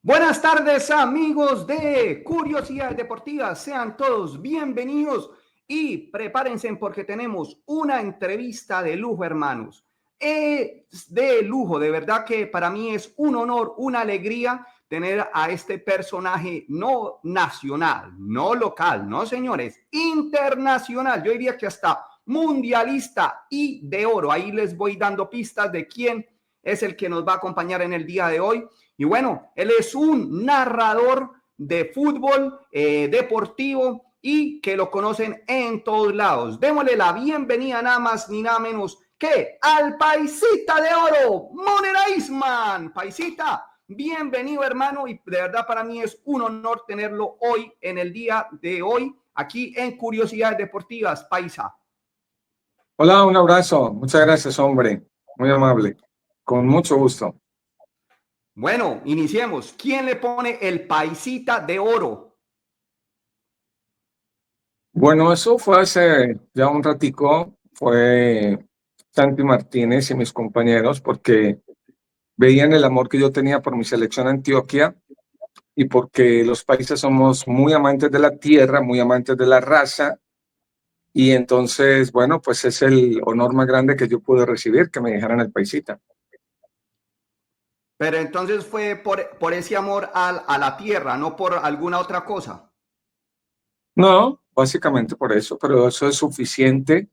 Buenas tardes, amigos de Curiosidades Deportivas. Sean todos bienvenidos y prepárense porque tenemos una entrevista de lujo, hermanos. Es de lujo, de verdad que para mí es un honor, una alegría tener a este personaje no nacional, no local, no señores, internacional. Yo diría que hasta mundialista y de oro. Ahí les voy dando pistas de quién es el que nos va a acompañar en el día de hoy. Y bueno, él es un narrador de fútbol deportivo y que lo conocen en todos lados. Démosle la bienvenida nada más ni nada menos que al Paisita de Oro, Monera Isman. Paisita, bienvenido hermano y de verdad para mí es un honor tenerlo hoy en el día de hoy aquí en Curiosidades Deportivas, Paisa. Hola, un abrazo. Muchas gracias, hombre. Muy amable. Con mucho gusto. Bueno, iniciemos. ¿Quién le pone el Paisita de Oro? Bueno, eso fue hace ya un ratico. Fue Santi Martínez y mis compañeros porque veían el amor que yo tenía por mi selección Antioquia y porque los paisas somos muy amantes de la tierra, muy amantes de la raza. Y entonces, bueno, pues es el honor más grande que yo pude recibir, que me dejaran el paisita. Pero entonces fue por ese amor a la tierra, no por alguna otra cosa. No, básicamente por eso, pero eso es suficiente.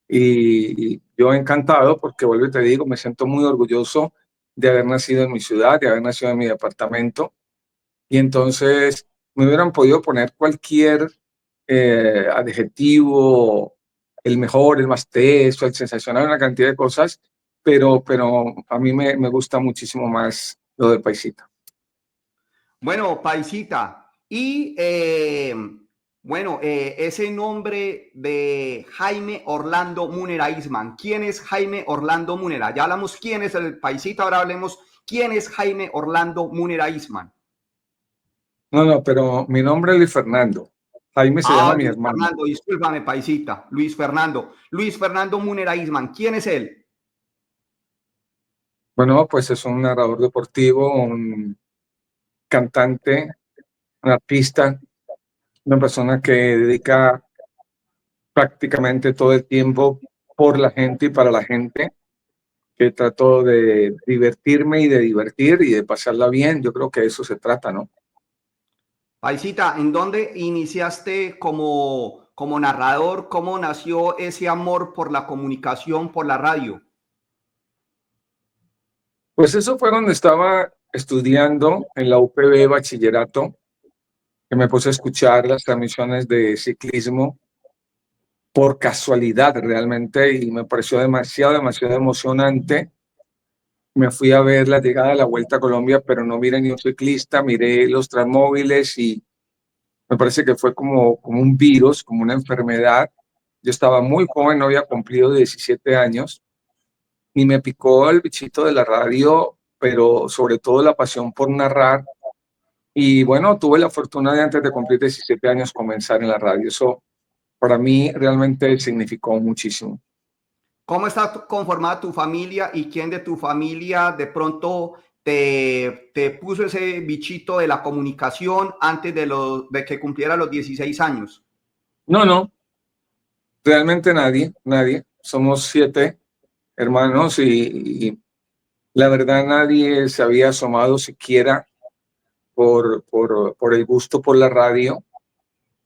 Y yo encantado porque, vuelvo y te digo, me siento muy orgulloso de haber nacido en mi ciudad, de haber nacido en mi departamento. Y entonces me hubieran podido poner cualquier adjetivo, el mejor, el más teso, el sensacional, una cantidad de cosas, pero a mí me gusta muchísimo más lo de paisita. Bueno, Paisita, y bueno, ese nombre de Jaime Orlando Munera Isman, ¿quién es Jaime Orlando Munera? Ya hablamos quién es el Paisita, ahora hablemos quién es Jaime Orlando Munera Isman. No, no, pero mi nombre es Luis Fernando. Jaime se llama mi Luis hermano. Fernando, discúlpame, Paisita, Luis Fernando. Luis Fernando Munera Isman, ¿quién es él? Bueno, pues es un narrador deportivo, un cantante, un artista, una persona que dedica prácticamente todo el tiempo por la gente y para la gente, que trato de divertirme y de divertir y de pasarla bien. Yo creo que de eso se trata, ¿no? Paisita, ¿en dónde iniciaste como narrador? ¿Cómo nació ese amor por la comunicación, por la radio? Pues eso fue donde estaba estudiando en la UPB bachillerato, que me puse a escuchar las transmisiones de ciclismo por casualidad realmente y me pareció demasiado emocionante. Me fui a ver la llegada de la Vuelta a Colombia, pero no miré ni un ciclista, miré los transmóviles y me parece que fue como un virus, como una enfermedad. Yo estaba muy joven, no había cumplido 17 años y me picó el bichito de la radio, pero sobre todo la pasión por narrar. Y bueno, tuve la fortuna de antes de cumplir 17 años comenzar en la radio. Eso para mí realmente significó muchísimo. ¿Cómo está conformada tu familia y quién de tu familia de pronto te puso ese bichito de la comunicación antes de que cumpliera los 16 años? No, no, realmente nadie. Somos 7 hermanos y la verdad nadie se había asomado siquiera por el gusto por la radio,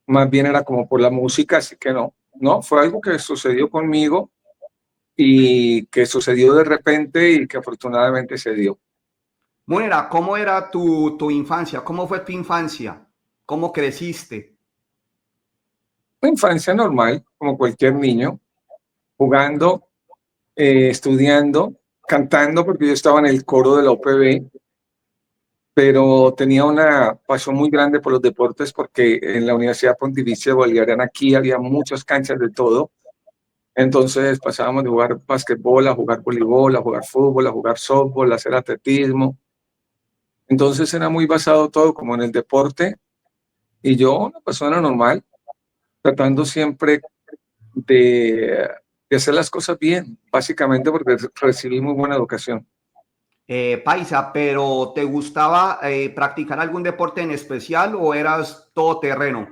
más bien era como por la música, así que no, fue algo que sucedió conmigo y que sucedió de repente y que afortunadamente se dio. Munera, ¿cómo era tu infancia? ¿Cómo fue tu infancia? ¿Cómo creciste? Una infancia normal, como cualquier niño, jugando, estudiando, cantando, porque yo estaba en el coro de la UPB, pero tenía una pasión muy grande por los deportes porque en la Universidad Pontificia Bolivariana aquí había muchas canchas de todo. Entonces pasábamos de jugar basquetbol a jugar voleibol, a jugar fútbol, a jugar softball, a hacer atletismo. Entonces era muy basado todo como en el deporte y yo, una persona normal, tratando siempre de hacer las cosas bien, básicamente porque recibí muy buena educación. Paisa, pero ¿te gustaba practicar algún deporte en especial o eras todoterreno?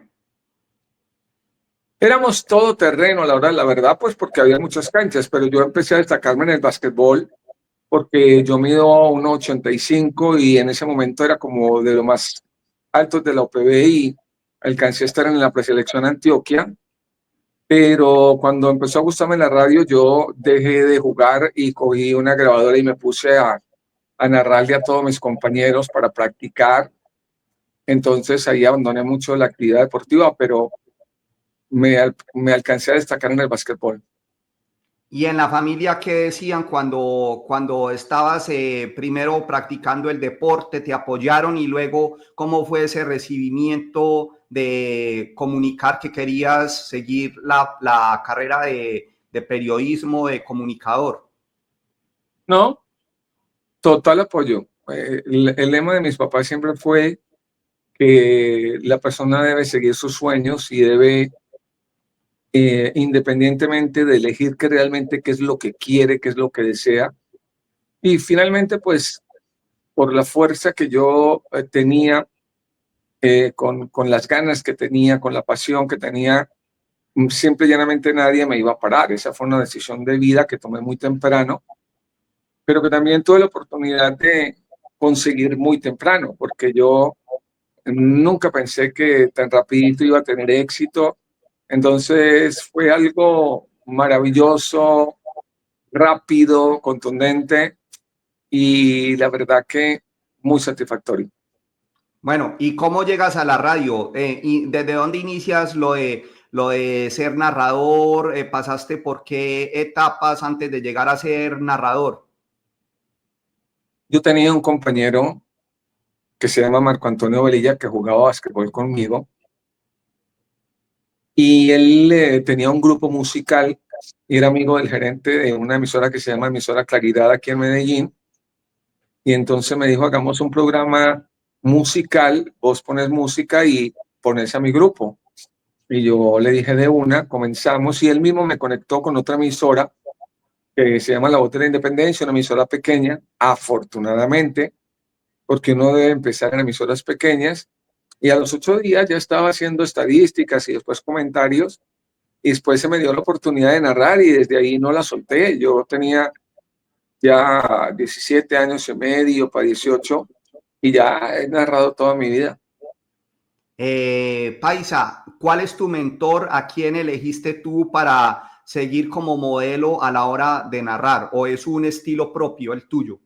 Éramos todo terreno, la verdad, pues porque había muchas canchas, pero yo empecé a destacarme en el básquetbol porque yo mido 1,85 y en ese momento era como de los más altos de la UPB y alcancé a estar en la preselección Antioquia, pero cuando empezó a gustarme la radio yo dejé de jugar y cogí una grabadora y me puse a narrarle a todos mis compañeros para practicar. Entonces ahí abandoné mucho la actividad deportiva, pero me alcancé a destacar en el básquetbol. ¿Y en la familia qué decían cuando estabas primero practicando el deporte? ¿Te apoyaron y luego cómo fue ese recibimiento de comunicar que querías seguir la carrera de periodismo, de comunicador? No, total apoyo. El lema de mis papás siempre fue que la persona debe seguir sus sueños y debe, independientemente de elegir que realmente qué es lo que quiere, qué es lo que desea. Y finalmente, pues, por la fuerza que yo tenía, con las ganas que tenía, con la pasión que tenía, siempre y llanamente nadie me iba a parar. Esa fue una decisión de vida que tomé muy temprano, pero que también tuve la oportunidad de conseguir muy temprano, porque yo nunca pensé que tan rapidito iba a tener éxito. Entonces fue algo maravilloso, rápido, contundente y la verdad que muy satisfactorio. Bueno, ¿y cómo llegas a la radio? ¿Y desde dónde inicias lo de ser narrador? ¿Pasaste por qué etapas antes de llegar a ser narrador? Yo tenía un compañero que se llama Marco Antonio Velilla que jugaba básquetbol conmigo y él tenía un grupo musical y era amigo del gerente de una emisora que se llama Emisora Claridad aquí en Medellín. Y entonces me dijo, hagamos un programa musical, vos pones música y pones a mi grupo. Y yo le dije de una, comenzamos y él mismo me conectó con otra emisora que se llama La Voz de la Independencia, una emisora pequeña, afortunadamente, porque uno debe empezar en emisoras pequeñas. Y a los 8 días ya estaba haciendo estadísticas y después comentarios. Y después se me dio la oportunidad de narrar y desde ahí no la solté. Yo tenía ya 17 años y medio para 18 y ya he narrado toda mi vida. Paisa, ¿cuál es tu mentor? ¿A quién elegiste tú para seguir como modelo a la hora de narrar? ¿O es un estilo propio el tuyo?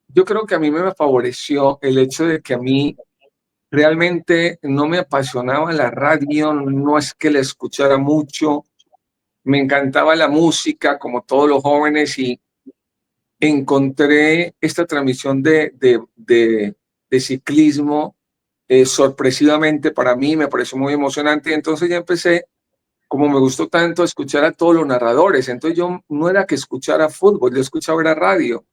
Yo creo que a mí me favoreció el hecho de que a mí realmente no me apasionaba la radio, no es que la escuchara mucho, me encantaba la música como todos los jóvenes y encontré esta transmisión de ciclismo sorpresivamente para mí, me pareció muy emocionante y entonces ya empecé, como me gustó tanto, a escuchar a todos los narradores, entonces yo no era que escuchara fútbol, yo escuchaba la radio.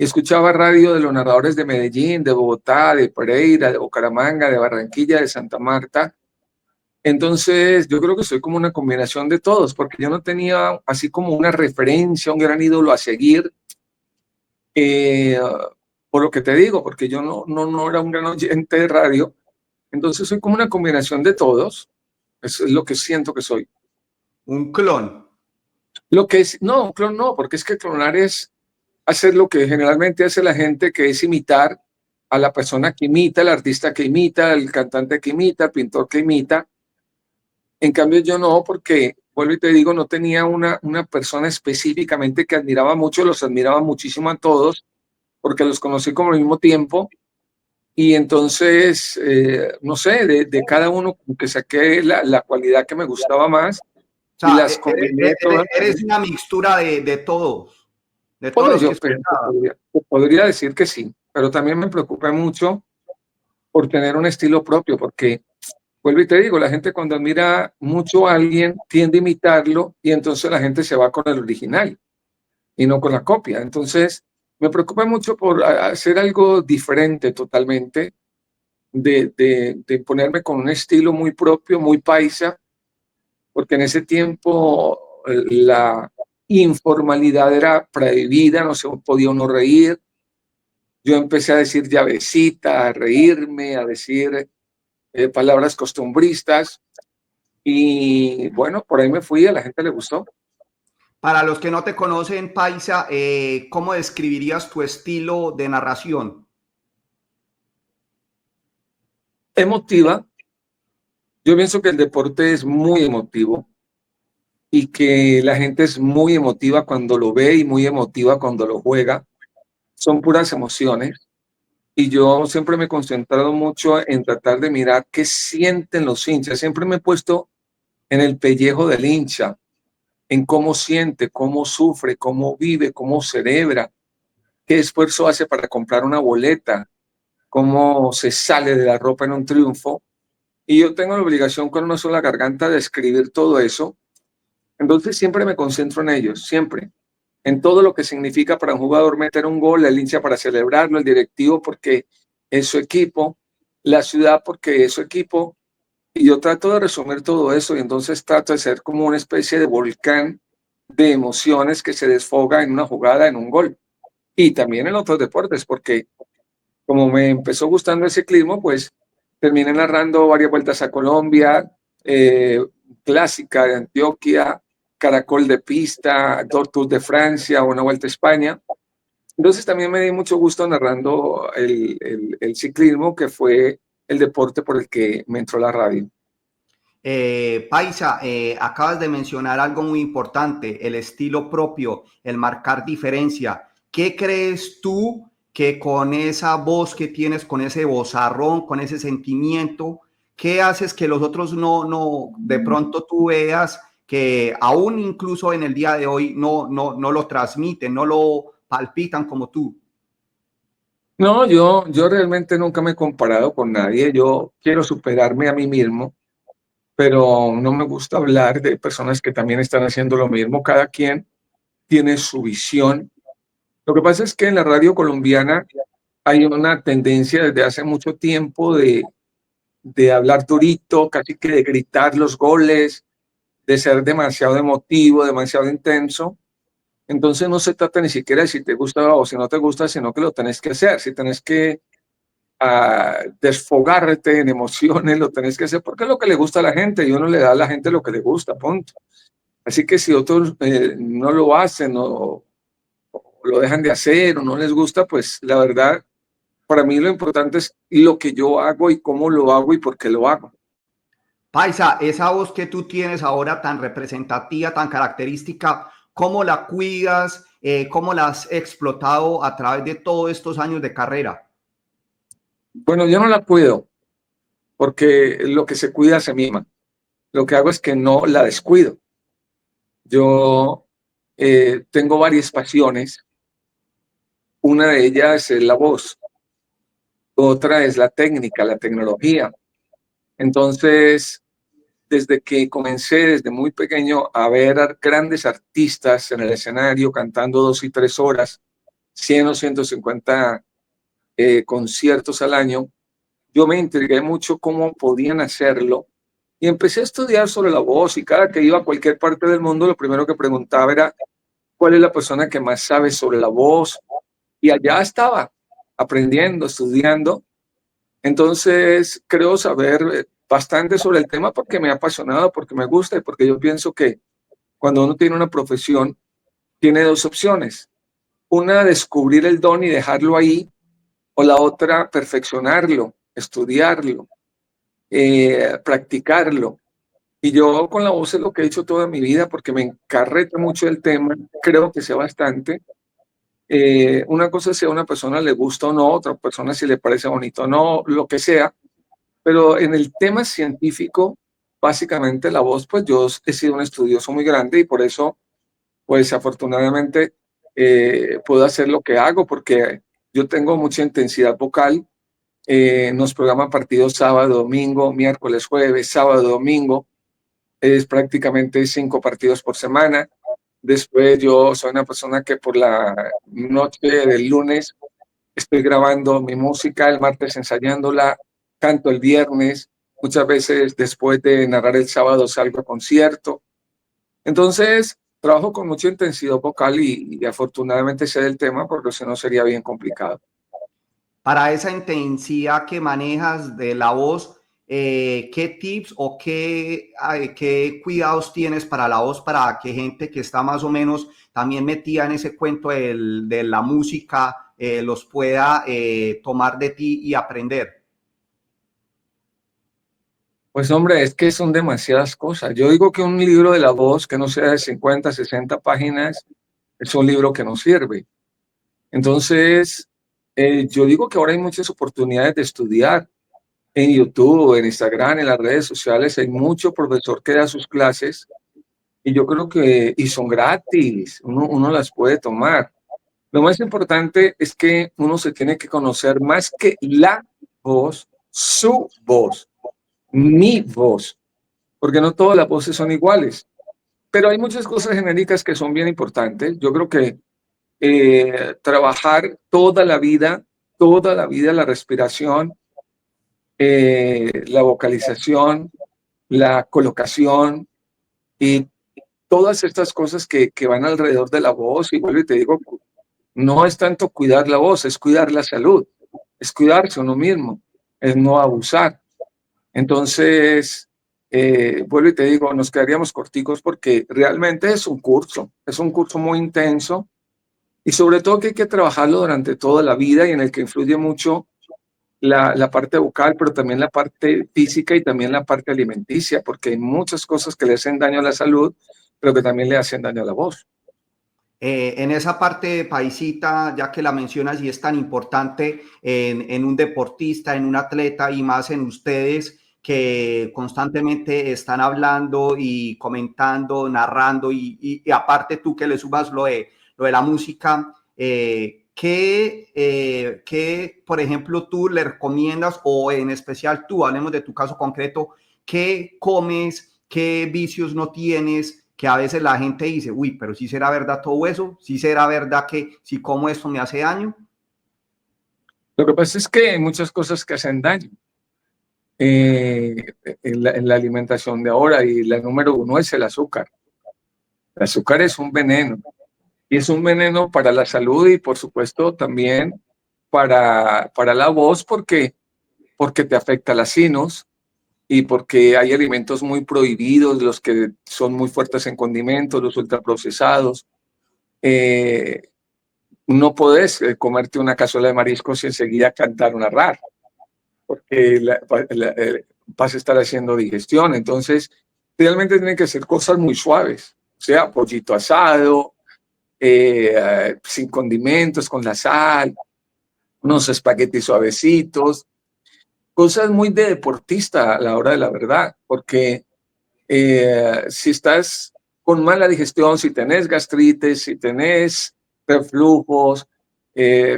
Escuchaba radio de los narradores de Medellín, de Bogotá, de Pereira, de Bucaramanga, de Barranquilla, de Santa Marta. Entonces, yo creo que soy como una combinación de todos, porque yo no tenía así como una referencia, un gran ídolo a seguir, eh, por lo que te digo, porque yo no era un gran oyente de radio. Entonces, soy como una combinación de todos. Eso es lo que siento que soy. Un clon. Lo que es, no, clon no, porque es que clonar es hacer lo que generalmente hace la gente, que es imitar a la persona que imita, al artista que imita, al cantante que imita, al pintor que imita. En cambio, yo no, porque, vuelvo y te digo, no tenía una persona específicamente que admiraba mucho, los admiraba muchísimo a todos, porque los conocí como al mismo tiempo. Y entonces, no sé, de cada uno que saqué la cualidad que me gustaba más O y sea, las combiné todas. eres una mixtura de todos Bueno, los que yo escuchaba. podría decir que sí, pero también me preocupa mucho por tener un estilo propio, porque vuelvo y te digo, la gente cuando admira mucho a alguien tiende a imitarlo y entonces la gente se va con el original y no con la copia. Entonces, me preocupa mucho por hacer algo diferente totalmente, de ponerme con un estilo muy propio, muy paisa, porque en ese tiempo la informalidad era prohibida, no se podía uno reír, yo empecé a decir llavecita, a reírme, a decir palabras costumbristas y bueno, por ahí me fui, a la gente le gustó. Para los que no te conocen, Paisa, ¿cómo describirías tu estilo de narración? Emotiva, yo pienso que el deporte es muy emotivo y que la gente es muy emotiva cuando lo ve y muy emotiva cuando lo juega. Son puras emociones y yo siempre me he concentrado mucho en tratar de mirar qué sienten los hinchas. Siempre me he puesto en el pellejo del hincha, en cómo siente, cómo sufre, cómo vive, cómo celebra, qué esfuerzo hace para comprar una boleta, cómo se sale de la ropa en un triunfo. Y yo tengo la obligación con una sola garganta de escribir todo eso. Entonces siempre me concentro en ellos, siempre. En todo lo que significa para un jugador meter un gol, el hincha para celebrarlo, el directivo porque es su equipo, la ciudad porque es su equipo. Y yo trato de resumir todo eso y entonces trato de ser como una especie de volcán de emociones que se desfoga en una jugada, en un gol. Y también en otros deportes, porque como me empezó gustando el ciclismo, pues terminé narrando varias vueltas a Colombia, eh, Clásica de Antioquia, Caracol de Pista, dos Tours de Francia, una vuelta a España. Entonces también me di mucho gusto narrando el ciclismo, que fue el deporte por el que me entró la radio. Paisa, acabas de mencionar algo muy importante, el estilo propio, el marcar diferencia. ¿Qué crees tú que con esa voz que tienes, con ese vozarrón, con ese sentimiento, qué haces que los otros no, de pronto tú veas que aún incluso en el día de hoy no lo transmiten, no lo palpitan como tú? No, yo realmente nunca me he comparado con nadie. Yo quiero superarme a mí mismo, pero no me gusta hablar de personas que también están haciendo lo mismo. Cada quien tiene su visión. Lo que pasa es que en la radio colombiana hay una tendencia desde hace mucho tiempo de hablar durito, casi que de gritar los goles, de ser demasiado emotivo, demasiado intenso. Entonces no se trata ni siquiera de si te gusta o si no te gusta, sino que lo tenés que hacer. Si tenés que desfogarte en emociones, lo tenés que hacer porque es lo que le gusta a la gente y uno le da a la gente lo que le gusta, punto. Así que si otros no lo hacen o lo dejan de hacer o no les gusta, pues la verdad, para mí lo importante es lo que yo hago y cómo lo hago y por qué lo hago. Paisa, esa voz que tú tienes ahora tan representativa, tan característica, ¿cómo la cuidas? ¿Cómo la has explotado a través de todos estos años de carrera? Bueno, yo no la cuido porque lo que se cuida se mima. Lo que hago es que no la descuido. Yo tengo varias pasiones. Una de ellas es la voz, otra es la técnica, la tecnología. Entonces, desde que comencé desde muy pequeño a ver a grandes artistas en el escenario cantando 2 y 3 horas, 100 o 150 conciertos al año, yo me intrigué mucho cómo podían hacerlo y empecé a estudiar sobre la voz y cada que iba a cualquier parte del mundo, lo primero que preguntaba era cuál es la persona que más sabe sobre la voz y allá estaba aprendiendo, estudiando. Entonces, creo saber bastante sobre el tema porque me ha apasionado, porque me gusta y porque yo pienso que cuando uno tiene una profesión, tiene dos opciones. Una, descubrir el don y dejarlo ahí, o la otra, perfeccionarlo, estudiarlo, practicarlo. Y yo con la voz es lo que he hecho toda mi vida porque me encarreta mucho el tema, creo que sé bastante. Una cosa es si a una persona le gusta o no, otra persona si le parece bonito o no, lo que sea. Pero en el tema científico, básicamente la voz, pues yo he sido un estudioso muy grande y por eso, pues afortunadamente, puedo hacer lo que hago porque yo tengo mucha intensidad vocal. Nos programan partidos sábado, domingo, miércoles, jueves, sábado, domingo. Es prácticamente 5 partidos por semana. Después yo soy una persona que por la noche del lunes estoy grabando mi música, el martes ensayándola, canto el viernes, muchas veces después de narrar el sábado salgo a concierto. Entonces, trabajo con mucha intensidad vocal y afortunadamente sé del tema porque si no sería bien complicado. para esa intensidad que manejas de la voz, ¿qué tips o qué cuidados tienes para la voz para que gente que está más o menos también metida en ese cuento de la música los pueda tomar de ti y aprender? Pues hombre, es que son demasiadas cosas. Yo digo que un libro de la voz que no sea de 50, 60 páginas es un libro que no sirve. Entonces, yo digo que ahora hay muchas oportunidades de estudiar en YouTube, en Instagram, en las redes sociales. Hay mucho profesor que da sus clases y yo creo que, y son gratis, uno las puede tomar. Lo más importante es que uno se tiene que conocer más que la voz, su voz, mi voz, porque no todas las voces son iguales. Pero hay muchas cosas genéricas que son bien importantes. Yo creo que trabajar toda la vida la respiración, la vocalización, la colocación y todas estas cosas que van alrededor de la voz. Y vuelvo y te digo, no es tanto cuidar la voz, es cuidar la salud, es cuidarse uno mismo, es no abusar. Entonces, vuelvo y te digo, nos quedaríamos corticos porque realmente es un curso muy intenso y sobre todo que hay que trabajarlo durante toda la vida y en el que influye mucho la parte vocal, pero también la parte física y también la parte alimenticia, porque hay muchas cosas que le hacen daño a la salud, pero que también le hacen daño a la voz. En esa parte, Paisita, ya que la mencionas y es tan importante en un deportista, en un atleta y más en ustedes que constantemente están hablando y comentando, narrando y aparte tú que le subas lo de la música, ¿qué, por ejemplo, tú le recomiendas o en especial tú, hablemos de tu caso concreto, qué comes, qué vicios no tienes? Que a veces la gente dice, uy, pero sí será verdad todo eso, sí será verdad que si como esto me hace daño. Lo que pasa es que hay muchas cosas que hacen daño eh, en la alimentación de ahora y la número uno es el azúcar. El azúcar es un veneno y es un veneno para la salud y por supuesto también para la voz porque te afecta las sinos y porque hay alimentos muy prohibidos, los que son muy fuertes en condimentos, los ultraprocesados. Eh, no podés comerte una cazuela de mariscos y enseguida cantar una rara, porque vas a estar haciendo digestión. Entonces, realmente tienen que ser cosas muy suaves, o sea, pollito asado, sin condimentos, con la sal, unos espaguetis suavecitos, cosas muy de deportista a la hora de la verdad, porque si estás con mala digestión, si tenés gastritis, si tenés reflujos,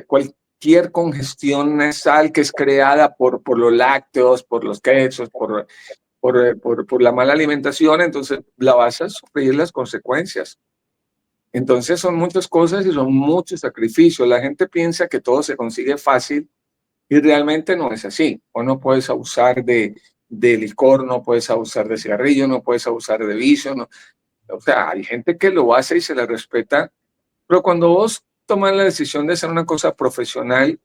cualquier congestión nasal que es creada por los lácteos, por los quesos, por la mala alimentación, entonces la vas a sufrir las consecuencias. Entonces son muchas cosas y son muchos sacrificios. La gente piensa que todo se consigue fácil y realmente no es así. O no puedes abusar de licor, no puedes abusar de cigarrillo, no puedes abusar de vicio. No. O sea, hay gente que lo hace y se le respeta, pero cuando vos tomas la decisión de hacer una cosa profesional,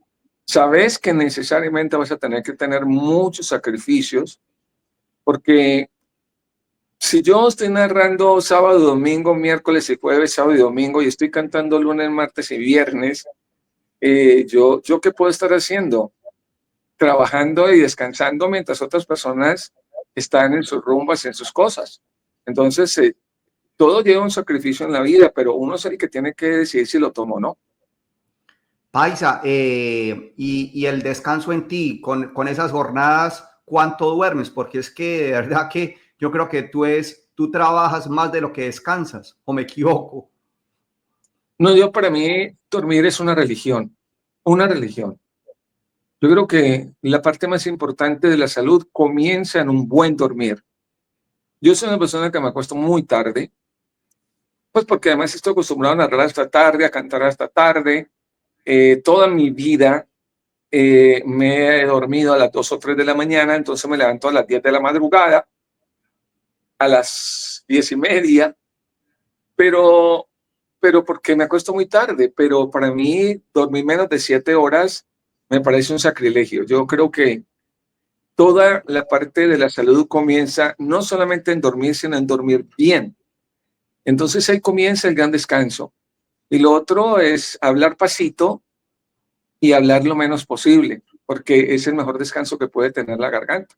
sabes que necesariamente vas a tener que tener muchos sacrificios, porque si yo estoy narrando sábado, domingo, miércoles y jueves, sábado y domingo, y estoy cantando lunes, martes y viernes, yo ¿qué puedo estar haciendo? Trabajando y descansando mientras otras personas están en sus rumbas, en sus cosas. Entonces, todo lleva un sacrificio en la vida, pero uno es el que tiene que decidir si lo toma o no. Paisa, y el descanso en ti, con esas jornadas, ¿cuánto duermes? Porque es que de verdad que yo creo que tú trabajas más de lo que descansas, o me equivoco. No, yo para mí dormir es una religión, una religión. Yo creo que la parte más importante de la salud comienza en un buen dormir. Yo soy una persona que me acuesto muy tarde, pues porque además estoy acostumbrado a narrar hasta tarde, a cantar hasta tarde. Toda mi vida me he dormido a las 2 o 3 de la mañana, entonces me levanto a las 10 de la madrugada, a las 10:30, pero porque me acuesto muy tarde, pero para mí dormir menos de 7 horas me parece un sacrilegio. Yo creo que toda la parte de la salud comienza no solamente en dormir, sino en dormir bien. Entonces ahí comienza el gran descanso. Y lo otro es hablar pasito y hablar lo menos posible, porque es el mejor descanso que puede tener la garganta.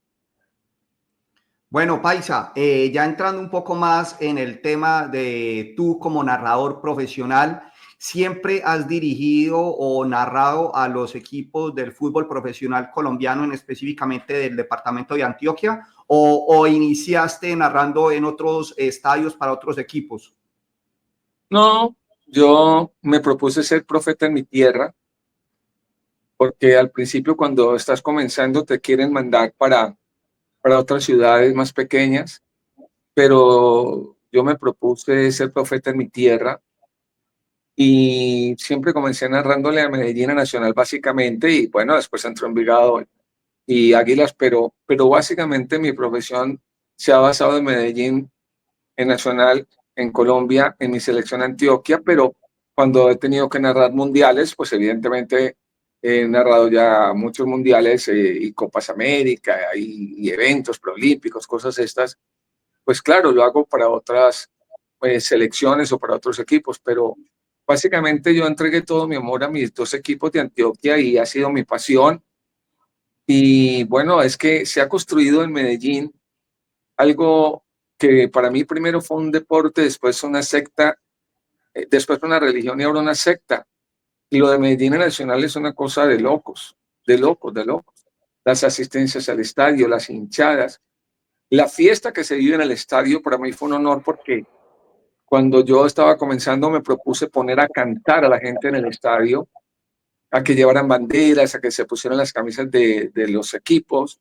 Bueno, Paisa, ya entrando un poco más en el tema de tú como narrador profesional, ¿siempre has dirigido o narrado a los equipos del fútbol profesional colombiano, en específicamente del departamento de Antioquia, o iniciaste narrando en otros estadios para otros equipos? No, yo me propuse ser profeta en mi tierra, porque al principio cuando estás comenzando te quieren mandar para otras ciudades más pequeñas, pero yo me propuse ser profeta en mi tierra y siempre comencé narrándole a Medellín, a Nacional básicamente, y bueno, después entró Envigado y Águilas, pero básicamente mi profesión se ha basado en Medellín, en Nacional, en Colombia, en mi selección Antioquia, pero cuando he tenido que narrar mundiales, pues evidentemente he narrado ya muchos mundiales y Copas América y eventos preolímpicos, cosas estas, pues claro, lo hago para otras selecciones o para otros equipos, pero básicamente yo entregué todo mi amor a mis dos equipos de Antioquia y ha sido mi pasión. Y bueno, es que se ha construido en Medellín algo que para mí primero fue un deporte, después una secta, después una religión y ahora una secta. Y lo de Medellín Nacional es una cosa de locos, de locos, de locos. Las asistencias al estadio, las hinchadas, la fiesta que se vive en el estadio para mí fue un honor porque cuando yo estaba comenzando me propuse poner a cantar a la gente en el estadio, a que llevaran banderas, a que se pusieran las camisas de los equipos.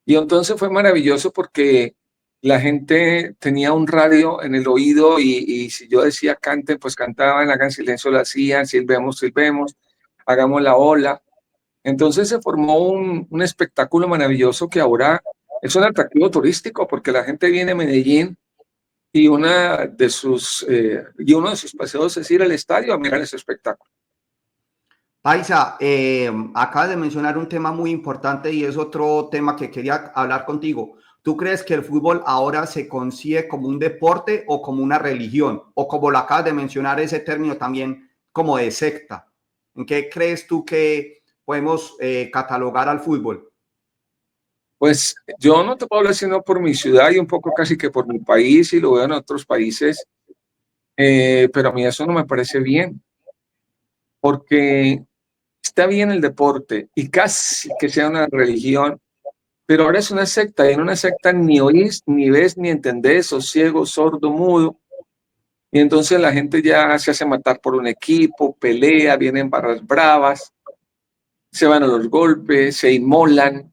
Y entonces fue maravilloso porque la gente tenía un radio en el oído y si yo decía canten, pues cantaban, hagan silencio, lo hacían, silbemos, silbemos, hagamos la ola. Entonces se formó un espectáculo maravilloso que ahora es un atractivo turístico porque la gente viene a Medellín y, y uno de sus paseos es ir al estadio a mirar ese espectáculo. Paisa, acabas de mencionar un tema muy importante y es otro tema que quería hablar contigo. ¿Tú crees que el fútbol ahora se concibe como un deporte o como una religión? O como lo acabas de mencionar, ese término también como de secta. ¿En qué crees tú que podemos catalogar al fútbol? Pues yo no te puedo hablar sino por mi ciudad y un poco casi que por mi país y lo veo en otros países, pero a mí eso no me parece bien, porque está bien el deporte y casi que sea una religión, pero ahora es una secta y en una secta ni oís, ni ves, ni entendés, sos ciego, sordo, mudo, y entonces la gente ya se hace matar por un equipo, pelea, vienen barras bravas, se van a los golpes, se inmolan.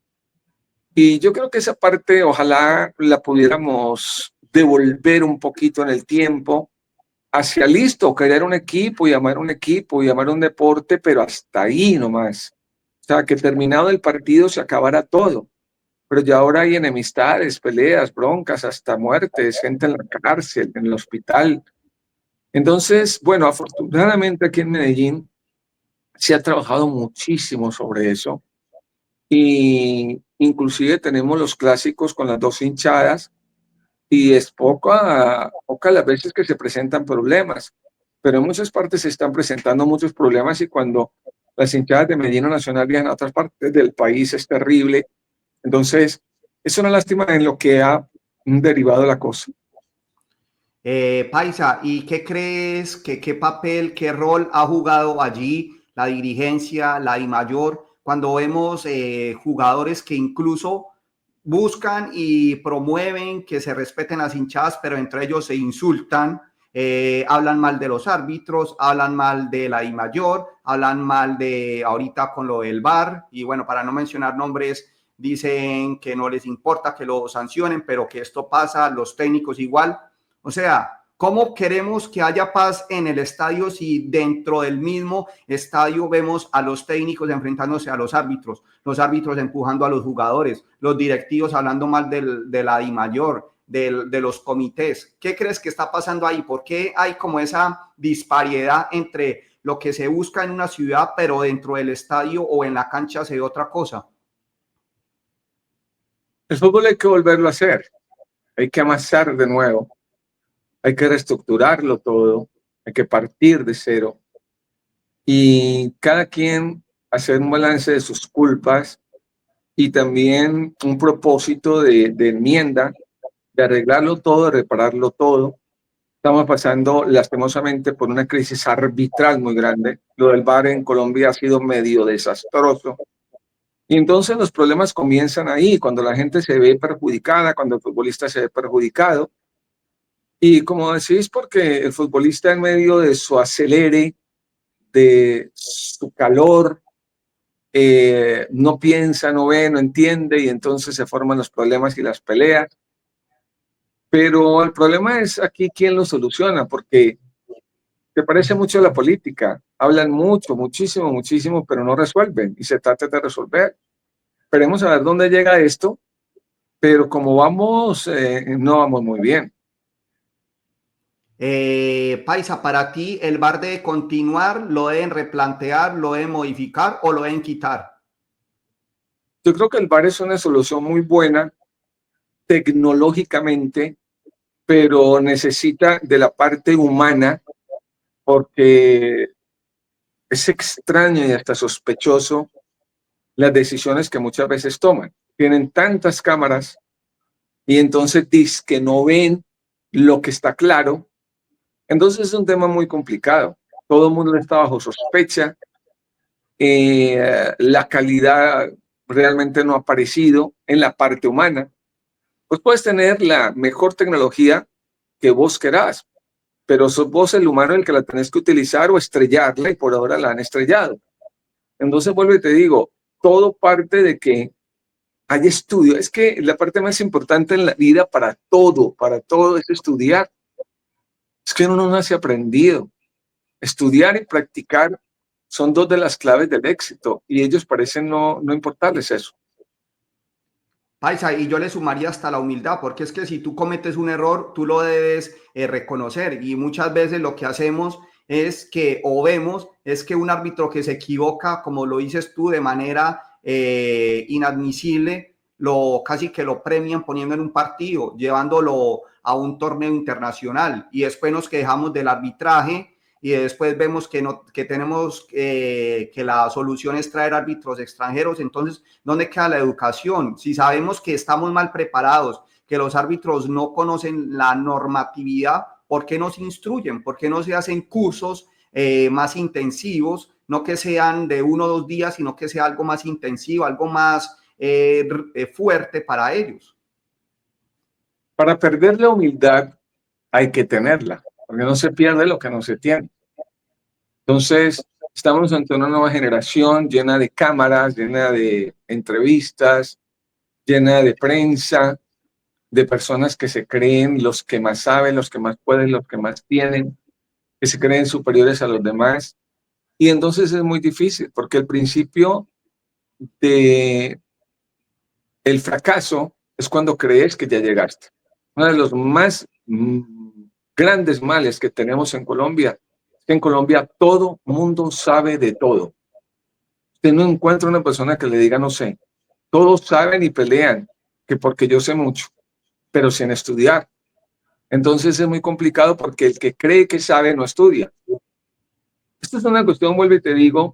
Y yo creo que esa parte ojalá la pudiéramos devolver un poquito en el tiempo hacia listo, querer un equipo y amar un deporte, pero hasta ahí nomás. O sea, que terminado el partido se acabara todo. Pero ya ahora hay enemistades, peleas, broncas, hasta muertes, gente en la cárcel, en el hospital. Entonces, bueno, afortunadamente aquí en Medellín se ha trabajado muchísimo sobre eso y inclusive tenemos los clásicos con las dos hinchadas y es poca las veces que se presentan problemas, pero en muchas partes se están presentando muchos problemas y cuando las hinchadas de Medellín Nacional viajan a otras partes del país es terrible. Entonces, es una lástima en lo que ha derivado la cosa. Paisa, ¿y qué crees que qué papel, qué rol ha jugado allí la dirigencia, la DIMAYOR, cuando vemos jugadores que incluso buscan y promueven que se respeten las hinchadas, pero entre ellos se insultan, hablan mal de los árbitros, hablan mal de la DIMAYOR, hablan mal de ahorita con lo del VAR, y bueno, para no mencionar nombres, dicen que no les importa que lo sancionen, pero que esto pasa, los técnicos igual. O sea, ¿cómo queremos que haya paz en el estadio si dentro del mismo estadio vemos a los técnicos enfrentándose a los árbitros empujando a los jugadores, los directivos hablando mal de la DIMAYOR, de los comités. ¿Qué crees que está pasando ahí? ¿Por qué hay como esa disparidad entre lo que se busca en una ciudad, pero dentro del estadio o en la cancha se ve otra cosa? El fútbol hay que volverlo a hacer, hay que amasar de nuevo, hay que reestructurarlo todo, hay que partir de cero y cada quien hacer un balance de sus culpas y también un propósito de enmienda, de arreglarlo todo, de repararlo todo. Estamos pasando lastimosamente por una crisis arbitral muy grande. Lo del VAR en Colombia ha sido medio desastroso. Y entonces los problemas comienzan ahí, cuando la gente se ve perjudicada, cuando el futbolista se ve perjudicado. Y como decís, porque el futbolista en medio de su acelere, de su calor, no piensa, no ve, no entiende y entonces se forman los problemas y las peleas. Pero el problema es aquí quién lo soluciona, porque te parece mucho a la política. Hablan mucho, muchísimo, muchísimo, pero no resuelven y se trata de resolver. Esperemos a ver dónde llega esto, pero como vamos, no vamos muy bien. Paisa, para ti, ¿el VAR debe continuar, lo deben replantear, lo deben modificar o lo deben quitar? Yo creo que el VAR es una solución muy buena tecnológicamente, pero necesita de la parte humana porque es extraño y hasta sospechoso las decisiones que muchas veces toman. Tienen tantas cámaras y entonces dicen que no ven lo que está claro. Entonces es un tema muy complicado. Todo el mundo está bajo sospecha. La calidad realmente no ha aparecido en la parte humana. Pues puedes tener la mejor tecnología que vos querás, pero sos vos el humano el que la tenés que utilizar o estrellarla y por ahora la han estrellado. Entonces vuelvo y te digo, todo parte de que hay estudio. Es que la parte más importante en la vida para todo es estudiar. Es que uno no nace aprendido. Estudiar y practicar son dos de las claves del éxito y ellos parecen no importarles eso. Paisa, y yo le sumaría hasta la humildad, porque es que si tú cometes un error, tú lo debes reconocer. Y muchas veces lo que hacemos es que, o vemos, es que un árbitro que se equivoca, como lo dices tú, de manera inadmisible, casi que lo premian poniendo en un partido, llevándolo a un torneo internacional. Y después nos quejamos del arbitraje y después vemos que, no, que tenemos que la solución es traer árbitros extranjeros. Entonces, ¿dónde queda la educación? Si sabemos que estamos mal preparados, que los árbitros no conocen la normatividad, ¿por qué no se instruyen? ¿Por qué no se hacen cursos más intensivos? No que sean de 1 o 2 días, sino que sea algo más intensivo, algo más fuerte para ellos. Para perder la humildad hay que tenerla, porque no se pierde lo que no se tiene. Entonces, estamos ante una nueva generación llena de cámaras, llena de entrevistas, llena de prensa, de personas que se creen los que más saben, los que más pueden, los que más tienen, que se creen superiores a los demás. Y entonces es muy difícil, porque el principio de el fracaso es cuando crees que ya llegaste. Uno de los más grandes males que tenemos en Colombia es que en Colombia todo mundo sabe de todo. Usted no encuentra una persona que le diga no sé. Todos saben y pelean que porque yo sé mucho, pero sin estudiar. Entonces es muy complicado porque el que cree que sabe no estudia. Esto es una cuestión, vuelvo y te digo,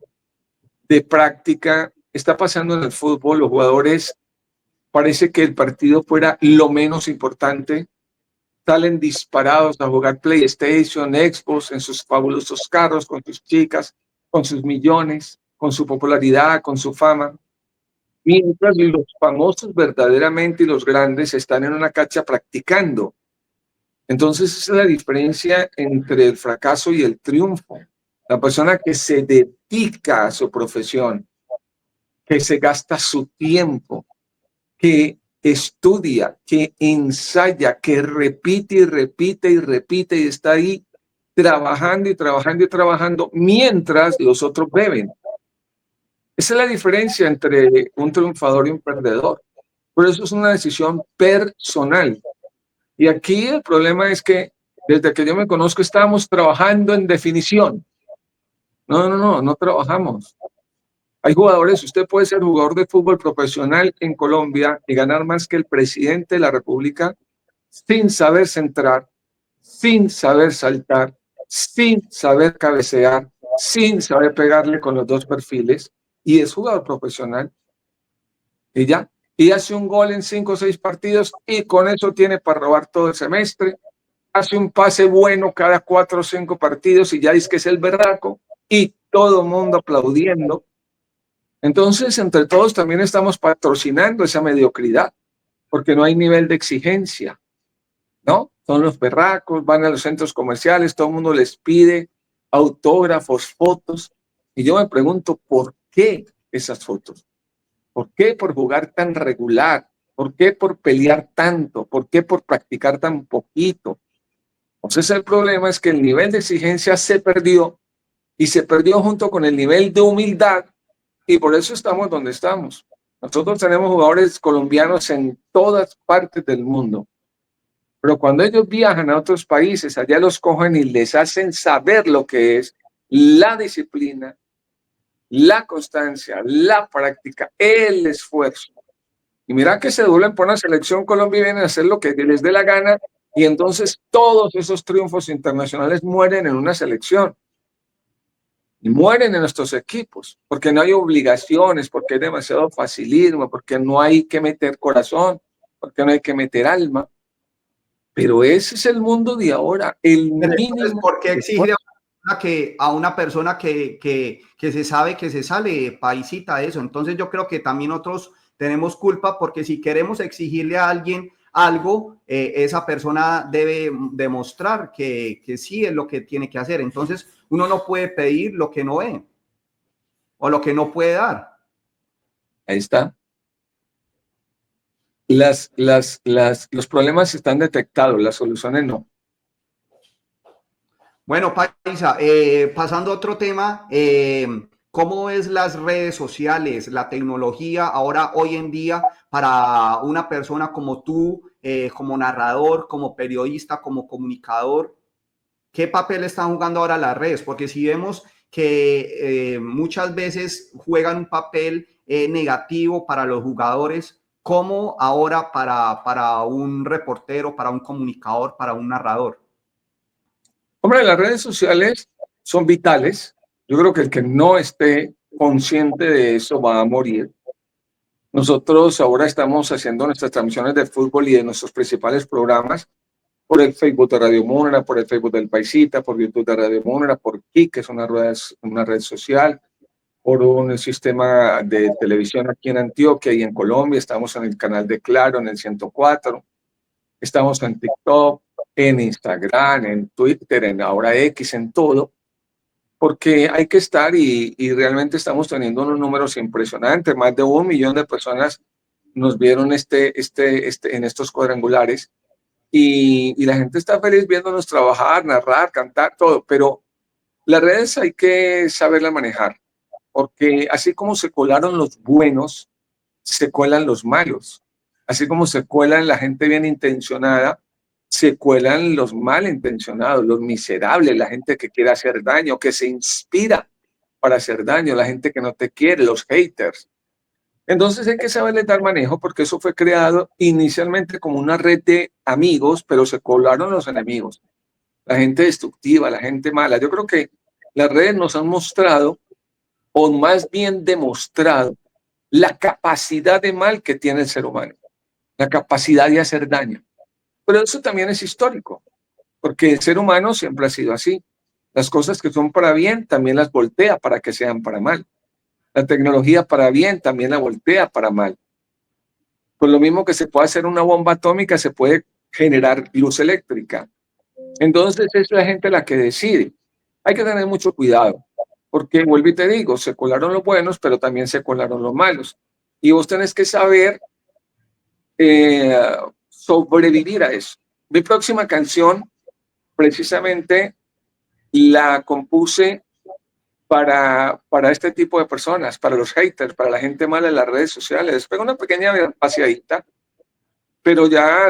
de práctica. Está pasando en el fútbol, los jugadores parece que el partido fuera lo menos importante. Salen disparados a jugar PlayStation, Xbox, en sus fabulosos carros, con sus chicas, con sus millones, con su popularidad, con su fama. Mientras los famosos verdaderamente y los grandes están en una cancha practicando. Entonces, esa es la diferencia entre el fracaso y el triunfo. La persona que se dedica a su profesión, que se gasta su tiempo, que estudia, que ensaya, que repite y repite y repite y está ahí trabajando y trabajando y trabajando mientras los otros beben. Esa es la diferencia entre un triunfador y un perdedor. Por eso es una decisión personal. Y aquí el problema es que desde que yo me conozco estábamos trabajando en definición. No trabajamos. Hay jugadores, usted puede ser jugador de fútbol profesional en Colombia y ganar más que el presidente de la República sin saber centrar, sin saber saltar, sin saber cabecear, sin saber pegarle con los dos perfiles, y es jugador profesional. Y ya, y hace un gol en 5 o 6 partidos y con eso tiene para robar todo el semestre. Hace un pase bueno cada 4 o 5 partidos y ya dice que es el berraco y todo el mundo aplaudiendo. Entonces, entre todos también estamos patrocinando esa mediocridad porque no hay nivel de exigencia, ¿no? Son los berracos, van a los centros comerciales, todo el mundo les pide autógrafos, fotos. Y yo me pregunto, ¿por qué esas fotos? ¿Por qué por jugar tan regular? ¿Por qué por pelear tanto? ¿Por qué por practicar tan poquito? Entonces el problema es que el nivel de exigencia se perdió y se perdió junto con el nivel de humildad y por eso estamos donde estamos. Nosotros tenemos jugadores colombianos en todas partes del mundo, pero cuando ellos viajan a otros países, allá los cogen y les hacen saber lo que es la disciplina, la constancia, la práctica, el esfuerzo. Y mira que se duelen por una selección Colombia y vienen a hacer lo que les dé la gana y entonces todos esos triunfos internacionales mueren en una selección y mueren en nuestros equipos porque no hay obligaciones, porque hay demasiado facilismo, porque no hay que meter corazón, porque no hay que meter alma. Pero ese es el mundo de ahora, el Pero entonces, mínimo ¿por qué exigir esfuerzo. a una persona que se sabe que se sale paisita de eso? Entonces yo creo que también nosotros tenemos culpa porque si queremos exigirle a alguien algo, esa persona debe demostrar que sí es lo que tiene que hacer. Entonces uno no puede pedir lo que no ve o lo que no puede dar. Ahí está. Los problemas están detectados, las soluciones no. Bueno, Paisa, pasando a otro tema, ¿cómo ves las redes sociales, la tecnología ahora, hoy en día, para una persona como tú, como narrador, como periodista, como comunicador? ¿Qué papel están jugando ahora las redes? Porque si vemos que muchas veces juegan un papel negativo para los jugadores, ¿cómo ahora para un reportero, para un comunicador, para un narrador? Hombre, las redes sociales son vitales. Yo creo que el que no esté consciente de eso va a morir. Nosotros ahora estamos haciendo nuestras transmisiones de fútbol y de nuestros principales programas por el Facebook de Radio Múnera, por el Facebook del Paisita, por YouTube de Radio Múnera, por Kik, que es una red social, por un sistema de televisión aquí en Antioquia y en Colombia. Estamos en el canal de Claro, en el 104. Estamos en TikTok, en Instagram, en Twitter, en ahora X, en todo, porque hay que estar y realmente estamos teniendo unos números impresionantes. Más de 1 millón de personas nos vieron en estos cuadrangulares y la gente está feliz viéndonos trabajar, narrar, cantar, todo, pero las redes hay que saberlas manejar, porque así como se colaron los buenos, se cuelan los malos. Así como se cuelan la gente bien intencionada, se cuelan los malintencionados, los miserables, la gente que quiere hacer daño, que se inspira para hacer daño, la gente que no te quiere, los haters. Entonces hay que saberle dar manejo porque eso fue creado inicialmente como una red de amigos, pero se colaron los enemigos, la gente destructiva, la gente mala. Yo creo que las redes nos han mostrado, o más bien demostrado, la capacidad de mal que tiene el ser humano, la capacidad de hacer daño. Pero eso también es histórico, porque el ser humano siempre ha sido así. Las cosas que son para bien también las voltea para que sean para mal. La tecnología para bien también la voltea para mal. Pues lo mismo que se puede hacer una bomba atómica, se puede generar luz eléctrica. Entonces es la gente la que decide. Hay que tener mucho cuidado, porque vuelvo y te digo, se colaron los buenos, pero también se colaron los malos. Y vos tenés que saber eh, sobrevivir a eso. Mi próxima canción, precisamente, la compuse para este tipo de personas, para los haters, para la gente mala en las redes sociales. Después una pequeña paseadita pero ya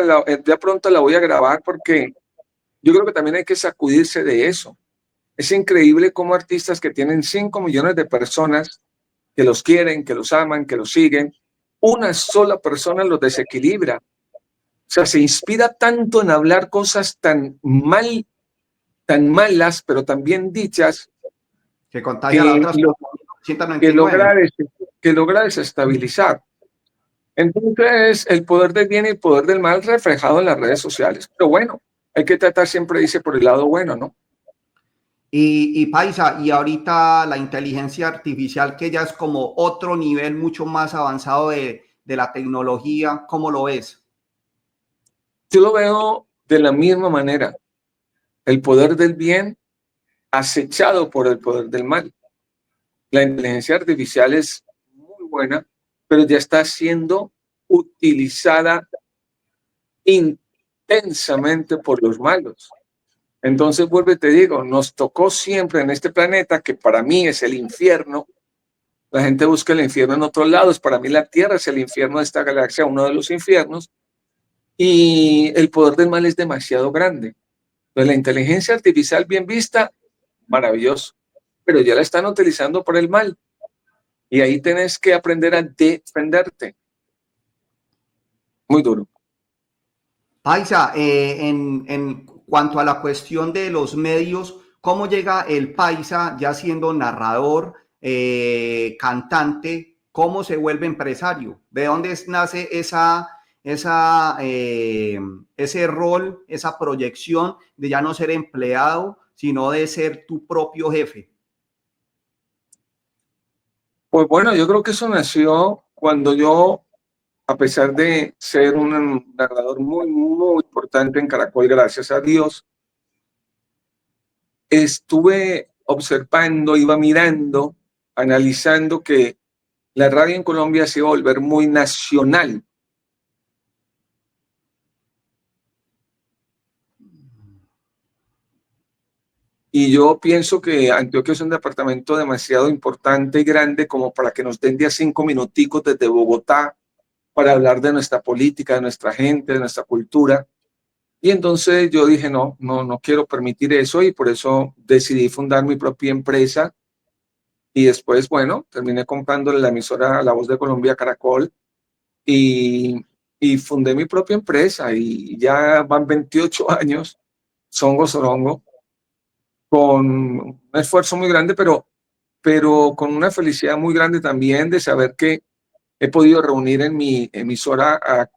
pronto la voy a grabar porque yo creo que también hay que sacudirse de eso. Es increíble cómo artistas que tienen 5 millones de personas que los quieren, que los aman, que los siguen, una sola persona los desequilibra. O sea, se inspira tanto en hablar cosas tan malas, pero también dichas, Que contagia a las que, otras lo, que, 199. logra, que logra desestabilizar. Entonces, el poder del bien y el poder del mal reflejado en las redes sociales. Pero bueno, hay que tratar siempre, dice, por el lado bueno, ¿no? Y Paisa, y ahorita la inteligencia artificial, que ya es como otro nivel mucho más avanzado de la tecnología, ¿cómo lo ves? Yo lo veo de la misma manera. El poder del bien acechado por el poder del mal. La inteligencia artificial es muy buena, pero ya está siendo utilizada intensamente por los malos. Entonces, vuelvo y te digo, nos tocó siempre en este planeta, que para mí es el infierno. La gente busca el infierno en otros lados. Para mí la Tierra es el infierno de esta galaxia, uno de los infiernos. Y el poder del mal es demasiado grande. Entonces, la inteligencia artificial bien vista, maravilloso. Pero ya la están utilizando por el mal. Y ahí tenés que aprender a defenderte. Muy duro. Paisa, en cuanto a la cuestión de los medios, ¿cómo llega el Paisa ya siendo narrador, cantante? ¿Cómo se vuelve empresario? ¿De dónde nace ese rol, esa proyección de ya no ser empleado, sino de ser tu propio jefe? Pues bueno, yo creo que eso nació cuando yo, a pesar de ser un narrador muy, muy importante en Caracol, gracias a Dios, estuve observando, iba mirando, analizando que la radio en Colombia se iba a volver muy nacional. Y yo pienso que Antioquia es un departamento demasiado importante y grande como para que nos den de a 5 minuticos desde Bogotá para hablar de nuestra política, de nuestra gente, de nuestra cultura. Y entonces yo dije, no quiero permitir eso y por eso decidí fundar mi propia empresa. Y después, bueno, terminé comprándole la emisora La Voz de Colombia, Caracol, y, y fundé mi propia empresa y ya van 28 años, Songo Sorongo, con un esfuerzo muy grande, pero con una felicidad muy grande también de saber que he podido reunir en mi emisora a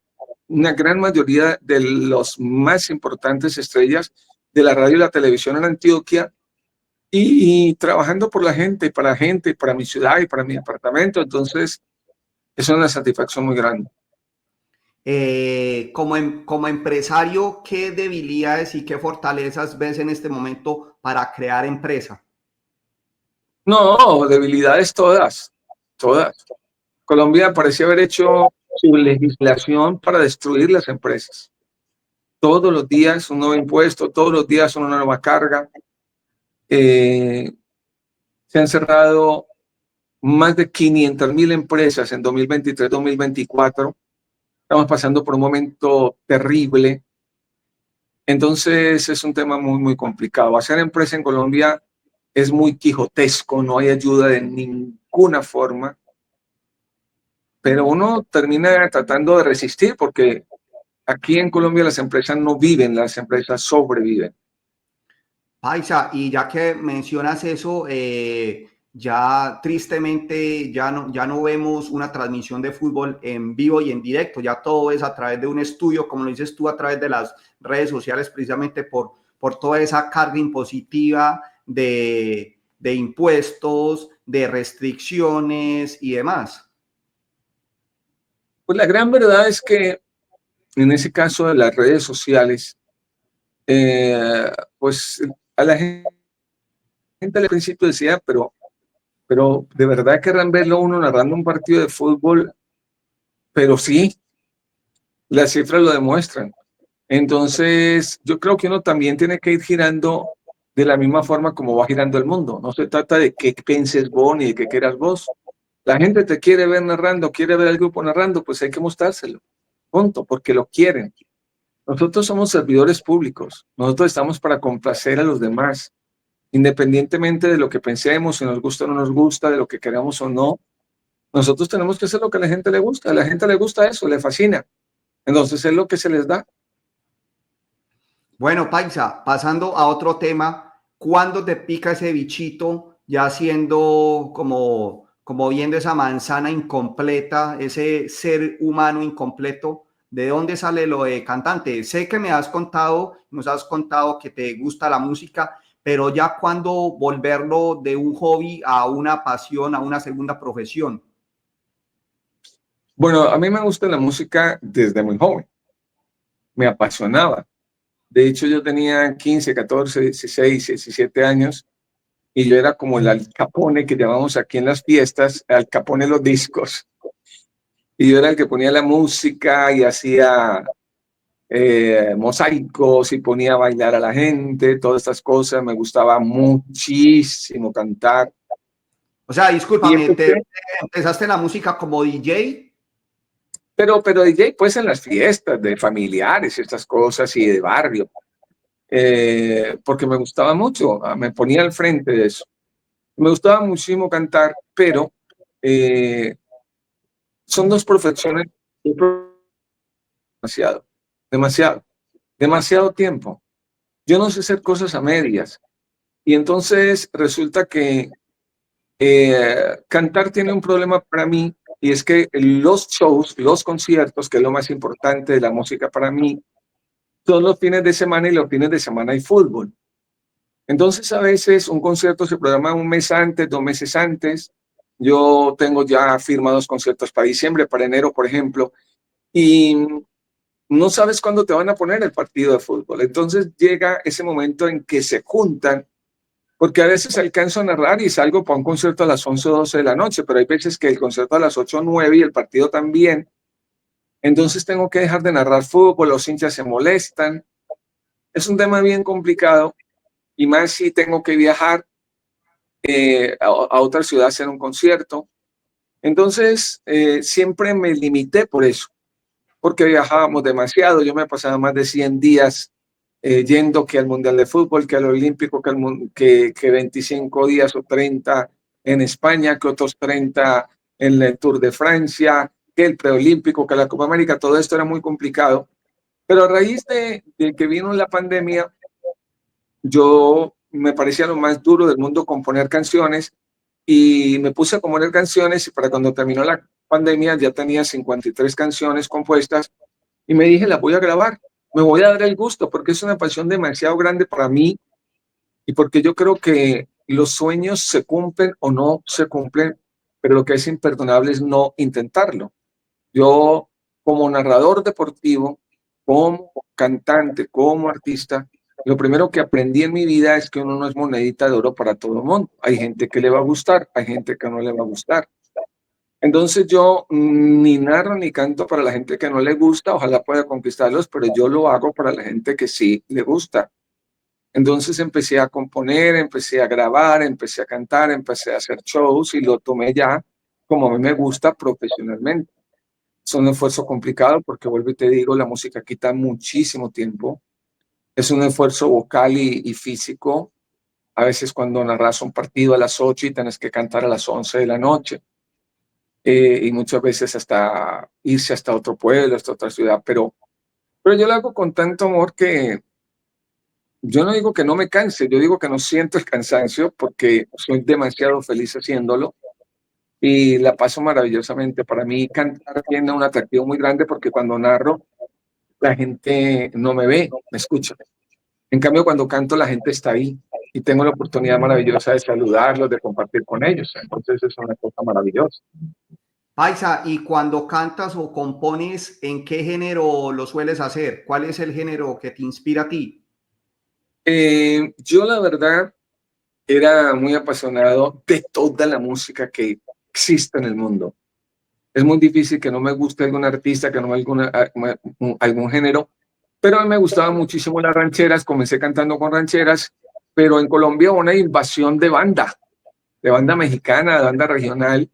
una gran mayoría de los más importantes estrellas de la radio y la televisión en Antioquia y trabajando por la gente, para mi ciudad y para mi departamento. Entonces, es una satisfacción muy grande. Como empresario, ¿qué debilidades y qué fortalezas ves en este momento para crear empresa? No, debilidades todas, todas. Colombia parecía haber hecho su legislación para destruir las empresas. Todos los días un nuevo impuesto, todos los días una nueva carga. Eh, Se han cerrado más de 500.000 empresas en 2023-2024. Estamos pasando por un momento terrible. Entonces es un tema muy, muy complicado. Hacer empresa en Colombia es muy quijotesco, no hay ayuda de ninguna forma, pero uno termina tratando de resistir porque aquí en Colombia las empresas no viven, las empresas sobreviven. Paisa, y ya que mencionas eso, ya tristemente ya no vemos una transmisión de fútbol en vivo y en directo, ya todo es a través de un estudio, como lo dices tú, a través de las redes sociales, precisamente por toda esa carga impositiva de impuestos, de restricciones y demás. Pues la gran verdad es que en ese caso de las redes sociales, pues a la gente al principio decía, pero de verdad querrán verlo uno narrando un partido de fútbol, pero sí, las cifras lo demuestran. Entonces, yo creo que uno también tiene que ir girando de la misma forma como va girando el mundo. No se trata de qué pienses vos ni de qué quieras vos. La gente te quiere ver narrando, quiere ver al grupo narrando, pues hay que mostrárselo. punto, porque lo quieren. Nosotros somos servidores públicos, nosotros estamos para complacer a los demás, independientemente de lo que pensemos, si nos gusta o no nos gusta, de lo que queramos o no. Nosotros tenemos que hacer lo que a la gente le gusta. A la gente le gusta eso, le fascina. Entonces es lo que se les da. Bueno, Paisa, pasando a otro tema, ¿cuándo te pica ese bichito ya siendo como viendo esa manzana incompleta, ese ser humano incompleto? ¿De dónde sale lo de cantante? Sé que nos has contado que te gusta la música, pero ya cuando volverlo de un hobby a una pasión, a una segunda profesión. Bueno, a mí me gusta la música desde muy joven. Me apasionaba. De hecho, yo tenía 15, 14, 16, 17 años y yo era como el Al Capone que llamamos aquí en las fiestas, Al Capone de los discos. Y yo era el que ponía la música y hacía mosaicos y ponía a bailar a la gente, todas estas cosas. Me gustaba muchísimo cantar. O sea, Y discúlpame, empecé, empezaste la música como DJ. pero DJ pues en las fiestas de familiares y estas cosas y de barrio, porque me gustaba mucho, me ponía al frente de eso. Me gustaba muchísimo cantar, pero eh, son dos profesiones demasiado, demasiado, demasiado tiempo. Yo no sé hacer cosas a medias. Y entonces resulta que cantar tiene un problema para mí y es que los shows, los conciertos, que es lo más importante de la música para mí, son los fines de semana y los fines de semana hay fútbol. Entonces a veces un concierto se programa un mes antes, 2 meses antes. Yo tengo ya firmados conciertos para diciembre, para enero, por ejemplo, y no sabes cuándo te van a poner el partido de fútbol. Entonces llega ese momento en que se juntan, porque a veces alcanzo a narrar y salgo para un concierto a las 11 o 12 de la noche, pero hay veces que el concierto a las 8 o 9 y el partido también. Entonces tengo que dejar de narrar fútbol, los hinchas se molestan. Es un tema bien complicado y más si tengo que viajar a otra ciudad a hacer un concierto. Entonces siempre me limité por eso, porque viajábamos demasiado. Yo me pasaba más de 100 días yendo que al Mundial de Fútbol, que al Olímpico, que 25 días o 30 en España, que otros 30 en el Tour de Francia, que el preolímpico, que la Copa América. Todo esto era muy complicado. Pero a raíz de que vino la pandemia, yo me parecía lo más duro del mundo componer canciones y me puse a componer canciones y para cuando terminó la pandemia ya tenía 53 canciones compuestas y me dije, las voy a grabar, me voy a dar el gusto porque es una pasión demasiado grande para mí y porque yo creo que los sueños se cumplen o no se cumplen, pero lo que es imperdonable es no intentarlo. Yo, como narrador deportivo, como cantante, como artista, lo primero que aprendí en mi vida es que uno no es monedita de oro para todo el mundo. Hay gente que le va a gustar, hay gente que no le va a gustar. Entonces yo ni narro ni canto para la gente que no le gusta, ojalá pueda conquistarlos, pero yo lo hago para la gente que sí le gusta. Entonces empecé a componer, empecé a grabar, empecé a cantar, empecé a hacer shows y lo tomé ya como a mí me gusta profesionalmente. Es un esfuerzo complicado porque, vuelvo y te digo, la música quita muchísimo tiempo. Es un esfuerzo vocal y físico. A veces cuando narras un partido a las 8 y tienes que cantar a las 11 de la noche. Y muchas veces hasta irse hasta otro pueblo, hasta otra ciudad. Pero yo lo hago con tanto amor que yo no digo que no me canse, yo digo que no siento el cansancio porque soy demasiado feliz haciéndolo y la paso maravillosamente. Para mí cantar tiene un atractivo muy grande porque cuando narro la gente no me ve, me escucha. En cambio, cuando canto la gente está ahí y tengo la oportunidad maravillosa de saludarlos, de compartir con ellos. Entonces es una cosa maravillosa. Paisa, y cuando cantas o compones, ¿en qué género lo sueles hacer? ¿Cuál es el género que te inspira a ti? Yo la verdad era muy apasionado de toda la música que existe en el mundo. Es muy difícil que no me guste algún artista, que no me algún género, pero a mí me gustaban muchísimo las rancheras, comencé cantando con rancheras, pero en Colombia hubo una invasión de banda mexicana, de banda regional,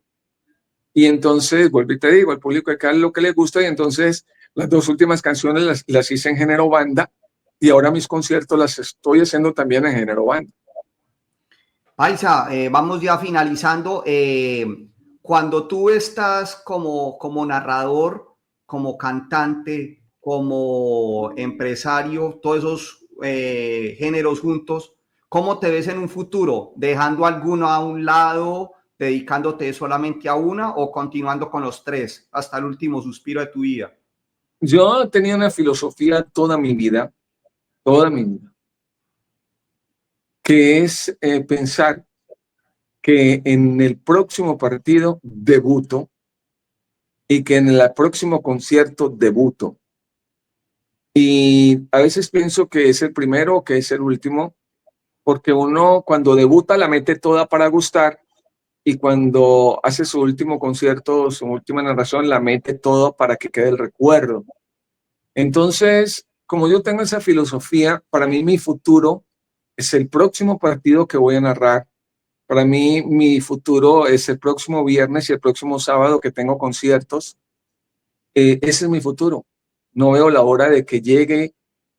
y entonces, vuelvo y te digo, al público de acá es lo que le gusta, y entonces Las dos últimas canciones las hice en género banda y ahora mis conciertos las estoy haciendo también en género banda. Paisa, vamos ya finalizando. Cuando tú estás como narrador, como cantante, como empresario, todos esos géneros juntos, ¿cómo te ves en un futuro? ¿Dejando alguno a un lado, dedicándote solamente a una o continuando con los tres hasta el último suspiro de tu vida? Yo tenía una filosofía toda mi vida, que es pensar que en el próximo partido debuto y que en el próximo concierto debuto. Y a veces pienso que es el primero o que es el último, porque uno cuando debuta la mete toda para gustar y cuando hace su último concierto, su última narración, la mete todo para que quede el recuerdo. Entonces, como yo tengo esa filosofía, para mí mi futuro es el próximo partido que voy a narrar. Para mí mi futuro es el próximo viernes y el próximo sábado que tengo conciertos. Ese es mi futuro. No veo la hora de que llegue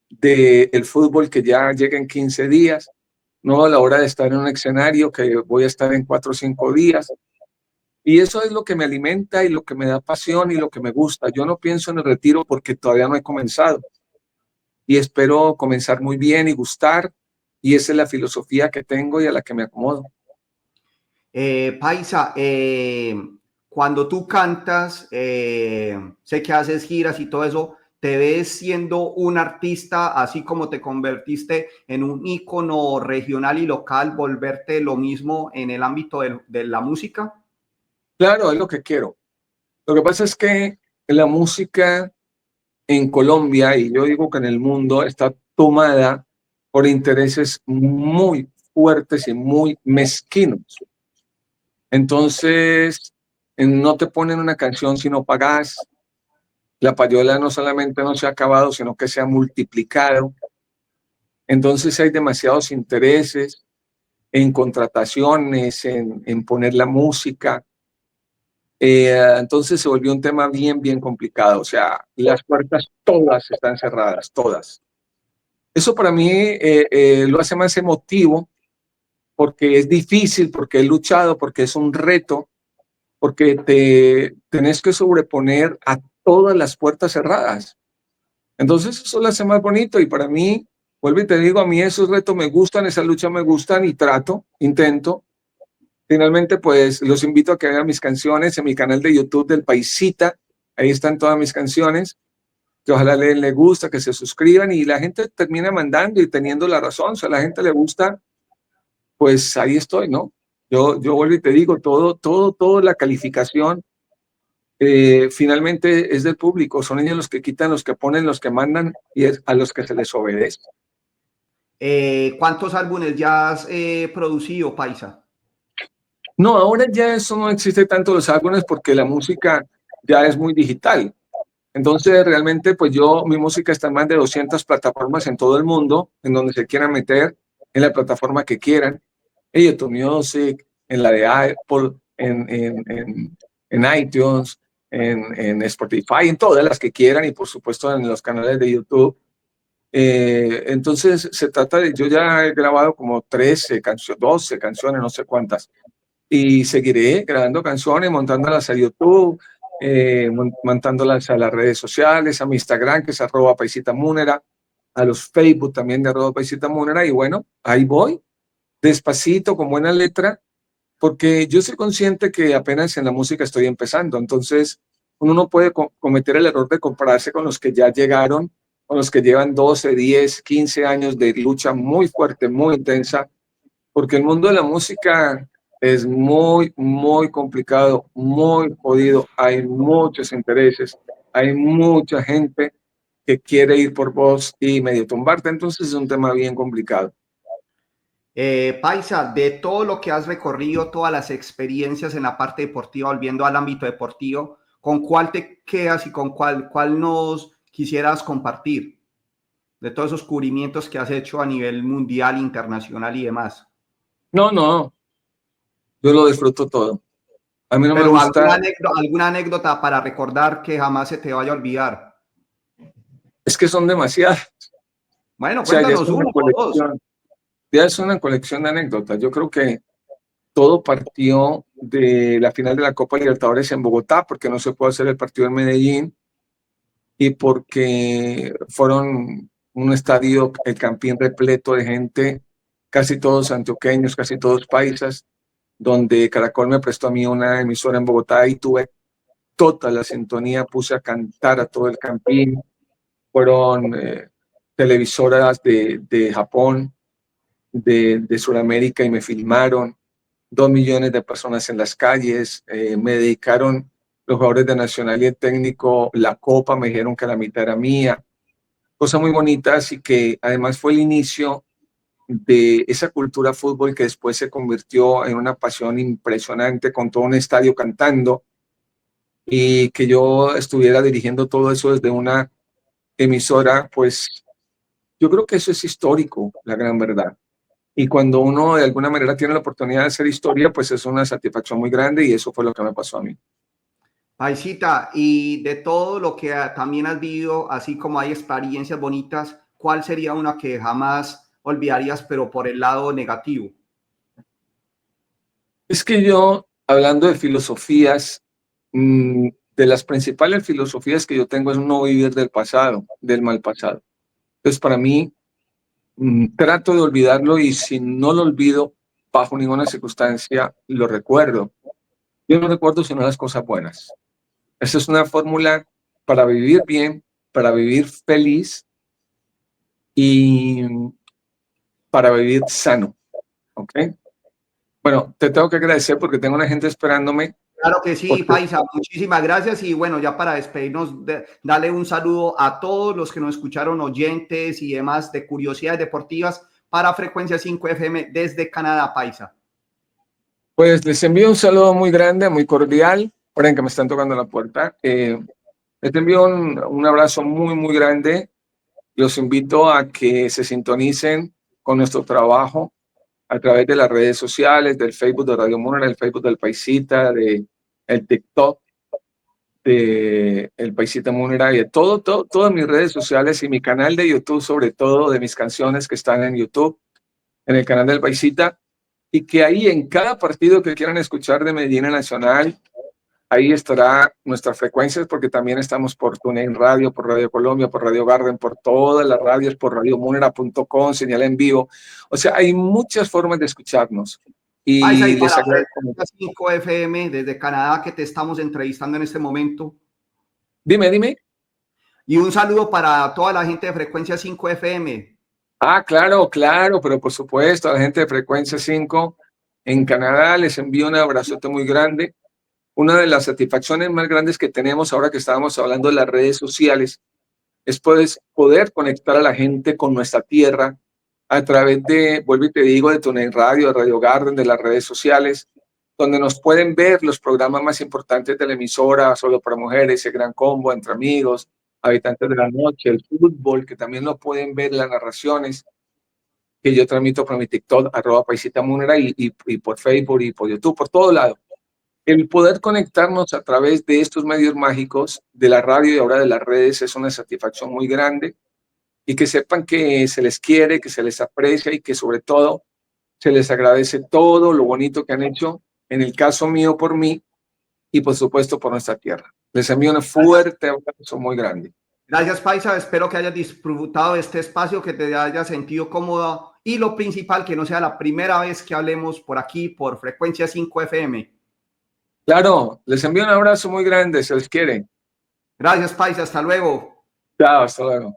del fútbol, que ya llegue en 15 días. No veo la hora de estar en un escenario que voy a estar en 4 o 5 días. Y eso es lo que me alimenta y lo que me da pasión y lo que me gusta. Yo no pienso en el retiro porque todavía no he comenzado y espero comenzar muy bien y gustar. Y esa es la filosofía que tengo y a la que me acomodo. Paisa, cuando tú cantas, sé que haces giras y todo eso, ¿te ves siendo un artista así como te convertiste en un ícono regional y local, volverte lo mismo en el ámbito de la música? Claro, es lo que quiero. Lo que pasa es que la música en Colombia, y yo digo que en el mundo, está tomada por intereses muy fuertes y muy mezquinos. Entonces, no te ponen una canción si no pagas. La payola no solamente no se ha acabado, sino que se ha multiplicado. Entonces hay demasiados intereses en contrataciones, en poner la música. Entonces se volvió un tema bien, bien complicado. O sea, las puertas todas están cerradas, todas. Eso para mí lo hace más emotivo porque es difícil, porque he luchado, porque es un reto, porque te tenés que sobreponer a todas las puertas cerradas. Entonces eso lo hace más bonito y para mí, vuelvo y te digo, a mí esos retos me gustan, esa lucha me gustan y trato, intento. Finalmente, pues los invito a que vean mis canciones en mi canal de YouTube del Paisita. Ahí están todas mis canciones, que ojalá les gusta, que se suscriban y la gente termina mandando y teniendo la razón. Si a la gente le gusta, pues ahí estoy, ¿no? Yo vuelvo y te digo, todo la calificación finalmente es del público. Son ellos los que quitan, los que ponen, los que mandan y es a los que se les obedece. ¿Cuántos álbumes ya has producido, Paisa? No, ahora ya eso no existe tanto los álbumes porque la música ya es muy digital. Entonces, realmente, pues mi música está en más de 200 plataformas en todo el mundo, en donde se quieran meter, en la plataforma que quieran, en YouTube Music, en la de Apple, en iTunes, en Spotify, en todas las que quieran y por supuesto en los canales de YouTube. Entonces, se trata de, yo ya he grabado como 13 canciones, 12 canciones, no sé cuántas y seguiré grabando canciones, montándolas a YouTube, montándolas a las redes sociales, a mi Instagram, que es @paisitamunera, a los Facebook también de @paisitamunera, y bueno, ahí voy, despacito, con buena letra, porque yo soy consciente que apenas en la música estoy empezando, entonces uno no puede cometer el error de compararse con los que ya llegaron, con los que llevan 12, 10, 15 años de lucha muy fuerte, muy intensa, porque el mundo de la música es muy, muy complicado, muy jodido. Hay muchos intereses, hay mucha gente que quiere ir por vos y medio tumbarte, entonces es un tema bien complicado. Paisa, de todo lo que has recorrido, todas las experiencias en la parte deportiva, volviendo al ámbito deportivo, ¿con cuál te quedas y con cuál nos quisieras compartir? De todos esos cubrimientos que has hecho a nivel mundial, internacional y demás. No, no, yo lo disfruto todo. A mí no me Pero gusta, alguna anécdota para recordar que jamás se te vaya a olvidar. Es que son demasiadas. Bueno, O sea, ya es cuéntanos una una o dos. colección, ya es una colección de anécdotas. Yo creo que todo partió de la final de la Copa Libertadores en Bogotá, porque no se pudo hacer el partido en Medellín y porque fueron un estadio, el Campín repleto de gente, casi todos antioqueños, casi todos paisas, donde Caracol me prestó a mí una emisora en Bogotá y tuve toda la sintonía, puse a cantar a todo el Campín. Fueron televisoras de Japón, de Sudamérica y me filmaron. 2 millones de personas en las calles, me dedicaron los jugadores de Nacional y el técnico la copa, me dijeron que la mitad era mía, cosas muy bonitas y que además fue el inicio de esa cultura fútbol que después se convirtió en una pasión impresionante con todo un estadio cantando y que yo estuviera dirigiendo todo eso desde una emisora, pues yo creo que eso es histórico, la gran verdad. Y cuando uno de alguna manera tiene la oportunidad de hacer historia, pues es una satisfacción muy grande y eso fue lo que me pasó a mí. Paisita, y de todo lo que también has vivido, así como hay experiencias bonitas, ¿cuál sería una que jamás olvidarías, pero por el lado negativo? Es que yo, hablando de filosofías, de las principales filosofías que yo tengo es no vivir del pasado, del mal pasado. Entonces, para mí, trato de olvidarlo y si no lo olvido, bajo ninguna circunstancia, lo recuerdo. Yo no recuerdo sino las cosas buenas. Esa es una fórmula para vivir bien, para vivir feliz y para vivir sano, ¿ok? Bueno, te tengo que agradecer porque tengo una gente esperándome. Claro que sí, Porque, Paisa, muchísimas gracias. Y bueno, ya para despedirnos, dale un saludo a todos los que nos escucharon, oyentes y demás de Curiosidades Deportivas para Frecuencia 5 FM desde Canadá, Paisa. pues les envío un saludo muy grande, muy cordial. Esperen que me están tocando la puerta. Les envío un abrazo muy, muy grande. Los invito a que se sintonicen con nuestro trabajo a través de las redes sociales, del Facebook de Radio Múnera, el Facebook del Paisita, de el TikTok de El Paisita Múnera y de todas mis redes sociales y mi canal de YouTube, sobre todo de mis canciones que están en YouTube, en el canal del Paisita, y que ahí en cada partido que quieran escuchar de Medellín Nacional, ahí estará nuestras frecuencias, porque también estamos por TuneIn Radio, por Radio Colombia, por Radio Garden, por todas las radios, por radiomunera.com, señal en vivo. O sea, hay muchas formas de escucharnos. Paisa, y Y les para agradezco. Frecuencia 5 FM desde Canadá que te estamos entrevistando en este momento. Dime. Y un saludo para toda la gente de Frecuencia 5 FM. Ah, claro, pero por supuesto, a la gente de Frecuencia 5 en Canadá les envío un abrazote muy grande. Una de las satisfacciones más grandes que tenemos ahora que estábamos hablando de las redes sociales es poder conectar a la gente con nuestra tierra a través de, vuelvo y te digo, de TuneIn Radio, de Radio Garden, de las redes sociales, donde nos pueden ver los programas más importantes de la emisora, Solo para Mujeres, El Gran Combo, Entre Amigos, Habitantes de la Noche, el fútbol, que también lo pueden ver, las narraciones que yo transmito por mi TikTok, @paisitamunera, y por Facebook y por YouTube, por todo lado. El poder conectarnos a través de estos medios mágicos, de la radio y ahora de las redes, es una satisfacción muy grande y que sepan que se les quiere, que se les aprecia y que sobre todo se les agradece todo lo bonito que han hecho, en el caso mío por mí y por supuesto por nuestra tierra. Les envío un fuerte abrazo muy grande. Gracias, Paisa. Espero que hayas disfrutado de este espacio, que te hayas sentido cómodo y lo principal, que no sea la primera vez que hablemos por aquí, por Frecuencia 5 FM. Claro, les envío un abrazo muy grande, se les quiere. Gracias, Paisa. Hasta luego. Chao, hasta luego.